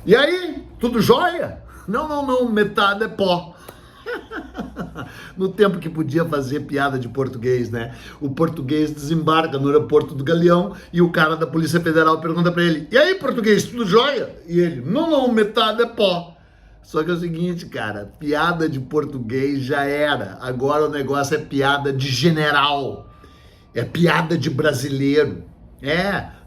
E aí, tudo jóia? Não, metade é pó. No tempo que podia fazer piada de português, né? O português desembarca no aeroporto do Galeão e o cara da Polícia Federal pergunta pra ele: e aí, português, tudo jóia? E ele: não, metade é pó. Só que é o seguinte, cara, piada de português já era. Agora o negócio é piada de general. É piada de brasileiro.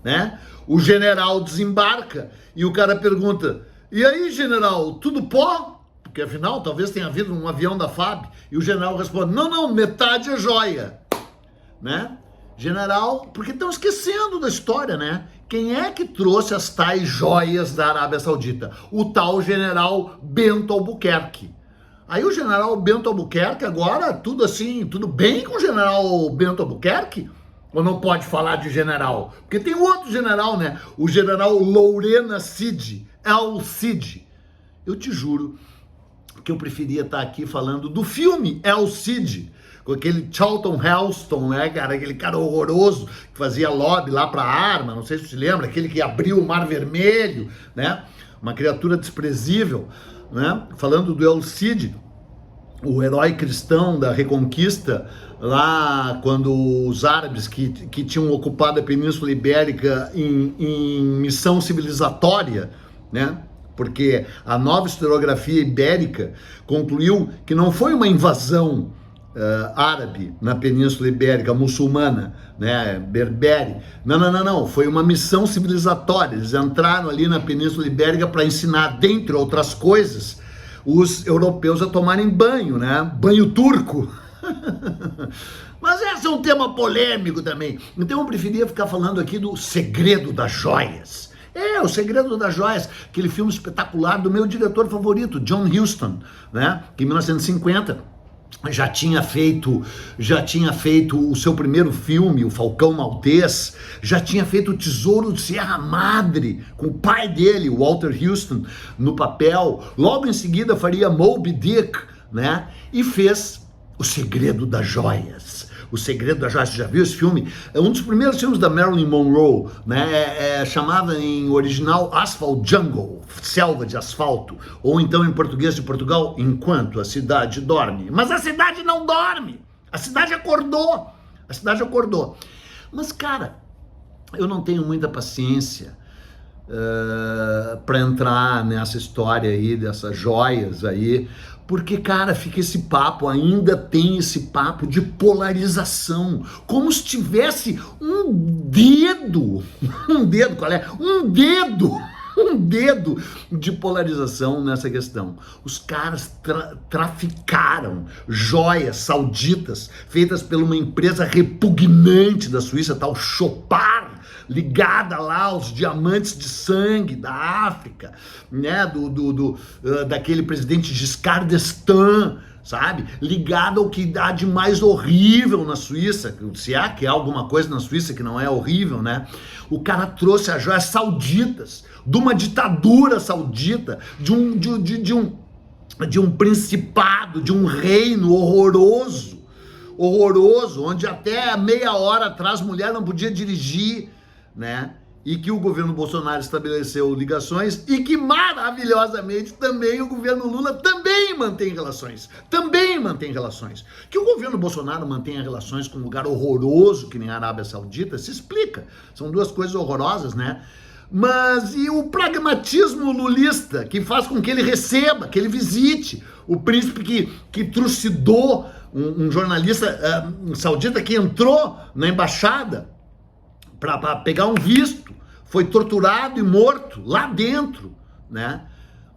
Né? O general desembarca e o cara pergunta: e aí, general, tudo pó? Porque afinal, talvez tenha havido um avião da FAB. E o general responde: não, metade é joia. Né? General, porque estão esquecendo da história, né? Quem é que trouxe as tais joias da Arábia Saudita? O tal general Bento Albuquerque. Aí o general Bento Albuquerque, agora tudo assim, tudo bem com o general Bento Albuquerque? Ou não pode falar de general? Porque tem outro general, né? O general Lorena Cid, El Cid. Eu te juro que eu preferia estar aqui falando do filme El Cid, com aquele Charlton Heston, né, cara? Aquele cara horroroso que fazia lobby lá pra arma, não sei se você lembra, aquele que abriu o Mar Vermelho, né? Uma criatura desprezível, né? Falando do El Cid, o herói cristão da Reconquista, lá quando os árabes que tinham ocupado a Península Ibérica em missão civilizatória, né? Porque a nova historiografia ibérica concluiu que não foi uma invasão árabe na Península Ibérica, muçulmana, né, berbere. Não. Foi uma missão civilizatória. Eles entraram ali na Península Ibérica para ensinar, dentre outras coisas, os europeus a tomarem banho, né? Banho turco. Mas esse é um tema polêmico também. Então eu preferia ficar falando aqui do Segredo das Joias. O Segredo das Joias, aquele filme espetacular do meu diretor favorito, John Huston, né? Que em 1950 já tinha feito o seu primeiro filme, O Falcão Maltês, já tinha feito O Tesouro de Sierra Madre, com o pai dele, Walter Huston, no papel. Logo em seguida faria Moby Dick, né? E fez O Segredo das Joias. O Segredo das Joias, você já viu esse filme? É um dos primeiros filmes da Marilyn Monroe, né? Chamada em original Asphalt Jungle, Selva de Asfalto, ou então em português de Portugal, Enquanto a Cidade Dorme. Mas a cidade não dorme, a cidade acordou, Mas, cara, eu não tenho muita paciência para entrar nessa história aí, dessas joias aí, porque, cara, fica esse papo, ainda tem esse papo de polarização, como se tivesse um dedo de polarização nessa questão. Os caras traficaram joias sauditas feitas por uma empresa repugnante da Suíça, tal Chopard, ligada lá aos diamantes de sangue da África, né, daquele presidente Giscard d'Estaing, sabe? Ligado ao que dá de mais horrível na Suíça, se há que há alguma coisa na Suíça que não é horrível, né? O cara trouxe as joias sauditas, de uma ditadura saudita, de um principado, de um reino horroroso, onde até meia hora atrás mulher não podia dirigir, né? E que o governo Bolsonaro estabeleceu ligações e que maravilhosamente também o governo Lula também mantém relações. Que o governo Bolsonaro mantenha relações com um lugar horroroso que nem a Arábia Saudita se explica. São duas coisas horrorosas, né? Mas e o pragmatismo lulista que faz com que ele receba, que ele visite o príncipe que trucidou um jornalista saudita que entrou na embaixada para pegar um visto, foi torturado e morto lá dentro, né?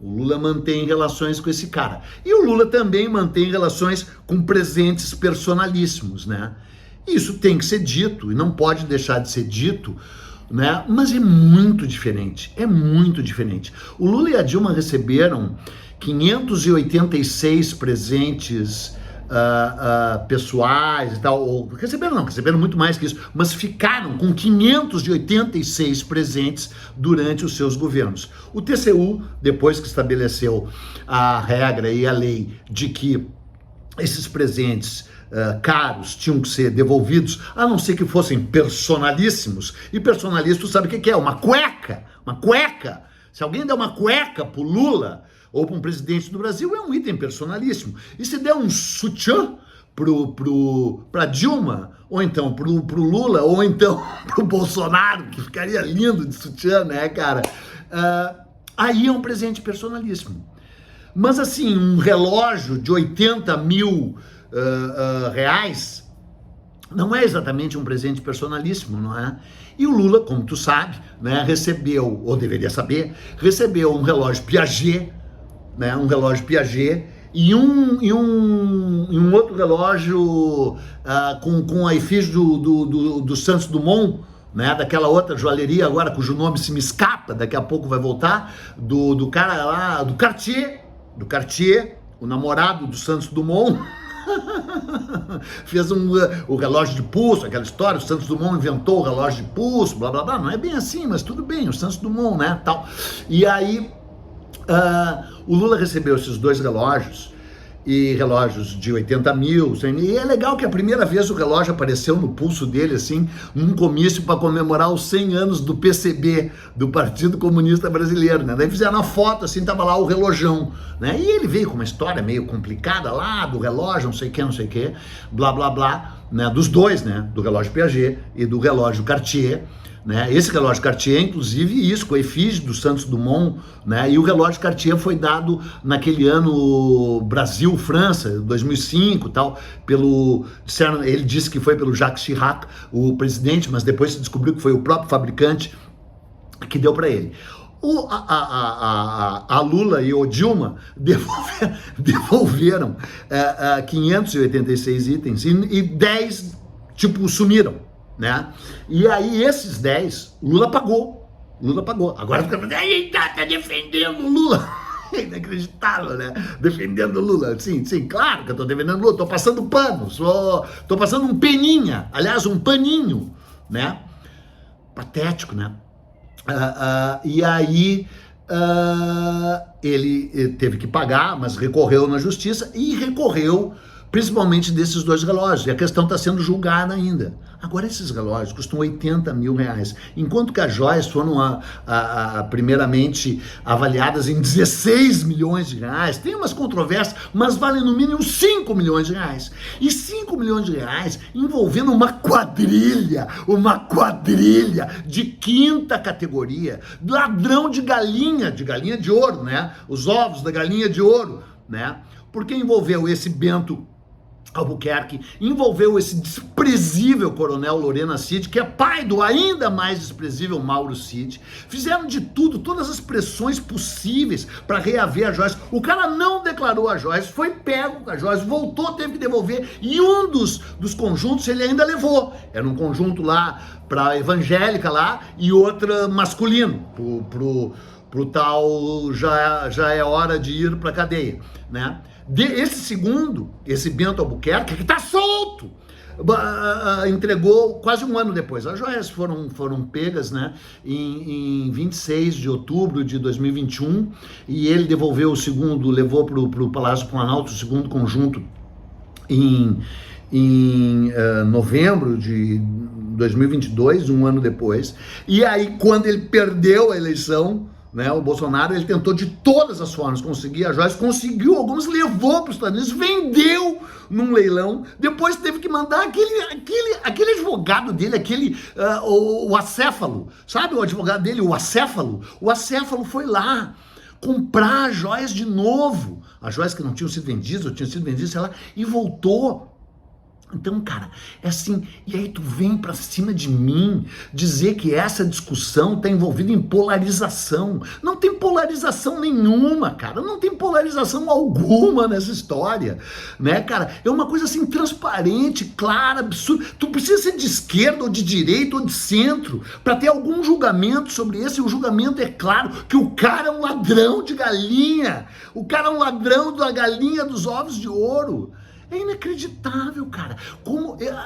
O Lula mantém relações com esse cara. E o Lula também mantém relações com presentes personalíssimos, né? Isso tem que ser dito e não pode deixar de ser dito, né? Mas é muito diferente. O Lula e a Dilma receberam 586 presentes pessoais e tal, receberam muito mais que isso, mas ficaram com 586 presentes durante os seus governos. O TCU, depois que estabeleceu a regra e a lei de que esses presentes caros tinham que ser devolvidos, a não ser que fossem personalíssimos, e personalíssimo sabe o que é? Uma cueca, Se alguém der uma cueca pro Lula ou para um presidente do Brasil, é um item personalíssimo. E se der um sutiã para Dilma, ou então pro Lula, ou então pro Bolsonaro, que ficaria lindo de sutiã, né, cara? Aí é um presente personalíssimo. Mas assim, um relógio de 80 mil reais não é exatamente um presente personalíssimo, não é? E o Lula, como tu sabe, né, recebeu, ou deveria saber, recebeu um relógio Piaget, né, um relógio Piaget e um outro relógio com a efígie do Santos Dumont, né, daquela outra joalheria agora, cujo nome se me escapa, daqui a pouco vai voltar, do cara lá, do Cartier, o namorado do Santos Dumont. Fez o relógio de pulso, aquela história, o Santos Dumont inventou o relógio de pulso, blá blá blá, não é bem assim, mas tudo bem, o Santos Dumont, né, tal. E aí o Lula recebeu esses dois relógios, e relógios de 80 mil, e é legal que a primeira vez o relógio apareceu no pulso dele, assim, num comício para comemorar os 100 anos do PCB, do Partido Comunista Brasileiro, né, daí fizeram uma foto, assim, tava lá o relojão, né, e ele veio com uma história meio complicada lá, do relógio, não sei o que, blá, blá, blá, né, dos dois, né, do relógio Piaget e do relógio Cartier, né? Esse relógio Cartier, inclusive, isso, com a efígie do Santos Dumont, né? E o relógio Cartier foi dado naquele ano Brasil-França, 2005, tal, ele disse que foi pelo Jacques Chirac, o presidente, mas depois se descobriu que foi o próprio fabricante que deu para ele. A Lula e o Dilma devolveram 586 itens e 10, tipo, sumiram, né? E aí esses 10, Lula pagou. Agora fica tá defendendo o Lula. É inacreditável, né? Defendendo o Lula. Sim, claro que eu tô defendendo o Lula. Tô passando pano, tô passando um peninha, aliás, um paninho, né? Patético, né? E aí ele teve que pagar, mas recorreu na justiça e recorreu principalmente desses dois relógios, e a questão está sendo julgada ainda. Agora esses relógios custam 80 mil reais, enquanto que as joias foram primeiramente avaliadas em 16 milhões de reais, tem umas controvérsias, mas valem no mínimo 5 milhões de reais, e 5 milhões de reais envolvendo uma quadrilha de quinta categoria, ladrão de galinha de ouro, né, os ovos da galinha de ouro, né, porque envolveu esse Bento Albuquerque, envolveu esse desprezível coronel Lorena Cid, que é pai do ainda mais desprezível Mauro Cid. Fizeram de tudo, todas as pressões possíveis para reaver as joias. O cara não declarou as joias, foi pego com as joias, voltou, teve que devolver, e um dos conjuntos ele ainda levou. Era um conjunto lá para evangélica lá e outra masculino, pro tal já é hora de ir para cadeia, né? Esse Bento Albuquerque, que tá solto, entregou quase um ano depois. As joias foram pegas, né, em 26 de outubro de 2021, e ele devolveu o segundo, levou pro Palácio Planalto o segundo conjunto em novembro de 2022, um ano depois. E aí, quando ele perdeu a eleição, né, o Bolsonaro, ele tentou de todas as formas conseguir as joias, conseguiu algumas, levou para os Estados Unidos, vendeu num leilão, depois teve que mandar aquele advogado dele, o acéfalo, sabe o advogado dele, o acéfalo foi lá comprar as joias de novo, as joias que não tinham sido vendidas, ou tinham sido vendidas, sei lá, e voltou. Então, cara, é assim, e aí tu vem pra cima de mim dizer que essa discussão tá envolvida em polarização. Não tem polarização nenhuma, cara, não tem polarização alguma nessa história, né, cara? É uma coisa assim, transparente, clara, absurda. Tu precisa ser de esquerda, ou de direita, ou de centro, pra ter algum julgamento sobre esse, e o julgamento é claro, que o cara é um ladrão de galinha, o cara é um ladrão da galinha dos ovos de ouro. É inacreditável, cara.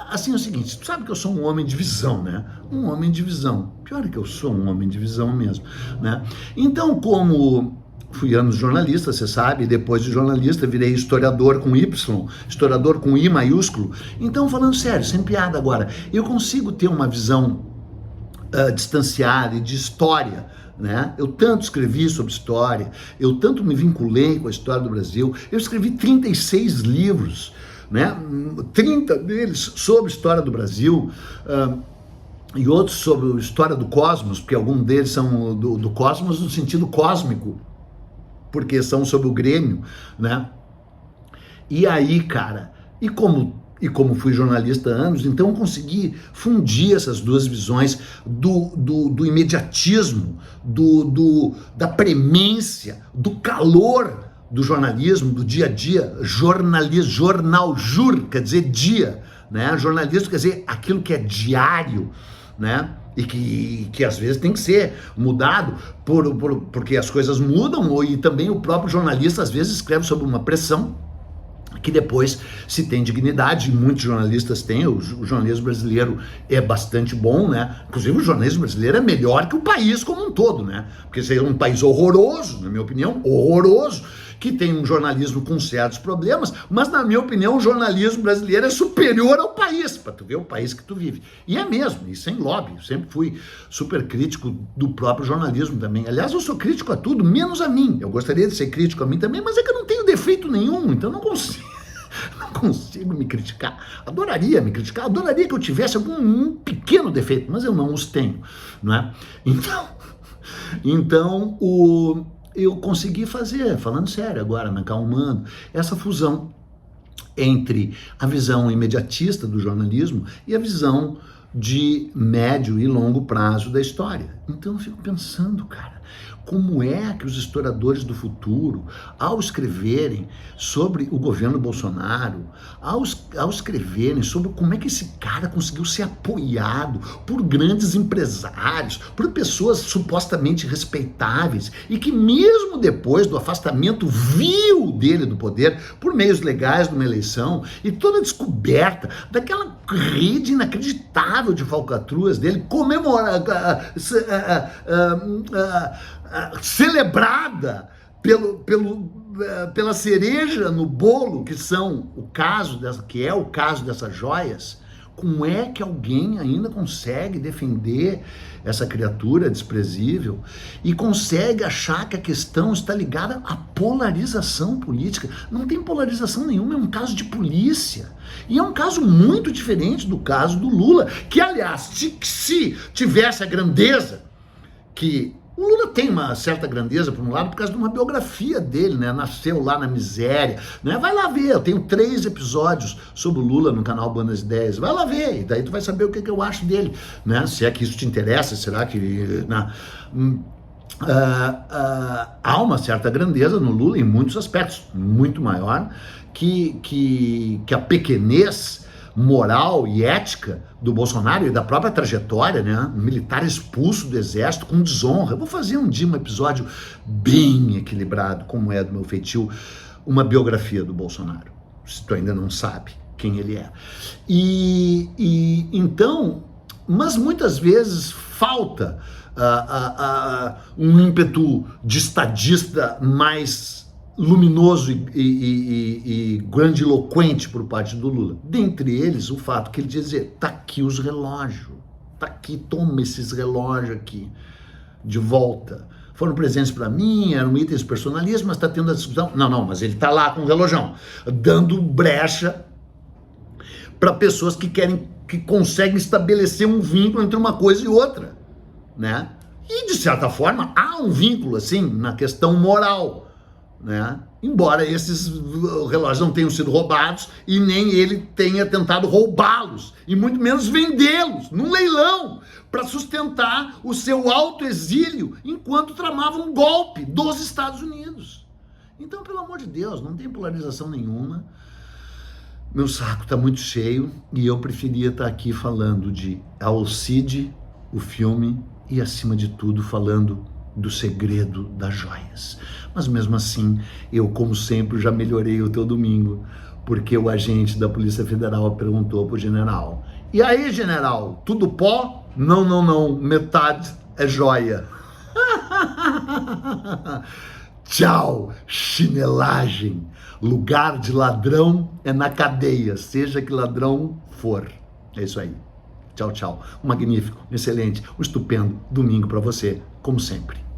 Assim, é o seguinte, tu sabe que eu sou um homem de visão, né? Um homem de visão. Pior é que eu sou um homem de visão mesmo, né? Então, como fui anos jornalista, você sabe, depois de jornalista virei historiador com Y, historiador com I maiúsculo. Então, falando sério, sem piada agora, eu consigo ter uma visão distanciada e de história, né? Eu tanto escrevi sobre história, eu tanto me vinculei com a história do Brasil, eu escrevi 36 livros, né? 30 deles sobre história do Brasil, e outros sobre a história do cosmos, porque alguns deles são do cosmos no sentido cósmico, porque são sobre o Grêmio, né? E aí, cara, e como fui jornalista há anos, então eu consegui fundir essas duas visões do imediatismo, da premência, do calor do jornalismo, do dia a dia. Jornalismo, jornal, jur, quer dizer dia, né? Jornalismo quer dizer aquilo que é diário, né? E que às vezes tem que ser mudado porque as coisas mudam, e também o próprio jornalista às vezes escreve sob uma pressão que depois se tem dignidade, e muitos jornalistas têm. O jornalismo brasileiro é bastante bom, né? Inclusive o jornalismo brasileiro é melhor que o país como um todo, né? Porque seria um país horroroso, na minha opinião, horroroso, que tem um jornalismo com certos problemas, mas na minha opinião o jornalismo brasileiro é superior ao país, para tu ver o país que tu vive. E é mesmo, e sem lobby, eu sempre fui super crítico do próprio jornalismo também. Aliás, eu sou crítico a tudo, menos a mim. Eu gostaria de ser crítico a mim também, mas é que eu não tenho defeito nenhum, então não consigo me criticar. Adoraria me criticar, adoraria que eu tivesse algum pequeno defeito, mas eu não os tenho, não é? Então eu consegui fazer, falando sério agora, me acalmando, essa fusão entre a visão imediatista do jornalismo e a visão de médio e longo prazo da história. Então eu fico pensando, cara, como é que os historiadores do futuro, ao escreverem sobre o governo Bolsonaro, ao escreverem sobre como é que esse cara conseguiu ser apoiado por grandes empresários, por pessoas supostamente respeitáveis, e que mesmo depois do afastamento vil dele do poder, por meios legais de uma eleição, e toda a descoberta daquela rede inacreditável de falcatruas dele, celebrada pela cereja no bolo, que é o caso dessas joias. Como é que alguém ainda consegue defender essa criatura desprezível e consegue achar que a questão está ligada à polarização política? Não tem polarização nenhuma, é um caso de polícia. E é um caso muito diferente do caso do Lula, que, aliás, se tivesse a grandeza que... O Lula tem uma certa grandeza, por um lado, por causa de uma biografia dele, né? Nasceu lá na miséria, né? Vai lá ver, eu tenho 3 episódios sobre o Lula no canal Buenas Ideias. Vai lá ver, e daí tu vai saber o que eu acho dele, né? Se é que isso te interessa, será que... Né? Há uma certa grandeza no Lula em muitos aspectos, muito maior que a pequenez moral e ética do Bolsonaro e da própria trajetória, né? Um militar expulso do exército com desonra. Eu vou fazer um dia um episódio bem equilibrado, como é do meu feitio, uma biografia do Bolsonaro, se tu ainda não sabe quem ele é. Então, mas muitas vezes falta um ímpeto de estadista mais luminoso e grandiloquente por parte do Lula. Dentre eles, o fato que ele dizia, tá aqui os relógios, tá aqui, toma esses relógios aqui, de volta. Foram presentes para mim, eram itens personalistas, mas tá tendo a discussão. Não, mas ele tá lá com o relojão, dando brecha para pessoas que conseguem estabelecer um vínculo entre uma coisa e outra, né? E, de certa forma, há um vínculo, assim, na questão moral, né? Embora esses relógios não tenham sido roubados e nem ele tenha tentado roubá-los e muito menos vendê-los num leilão para sustentar o seu autoexílio enquanto tramava um golpe dos Estados Unidos. Então, pelo amor de Deus, não tem polarização nenhuma. Meu saco está muito cheio e eu preferia estar aqui falando de Alcide, o filme, e acima de tudo falando do segredo das joias. Mas mesmo assim, eu, como sempre, já melhorei o teu domingo, porque o agente da Polícia Federal perguntou pro general: e aí, general, tudo pó? Não, metade é joia. Tchau, chinelagem. Lugar de ladrão é na cadeia, seja que ladrão for. É isso aí. Tchau. Um magnífico, excelente, um estupendo domingo para você, como sempre.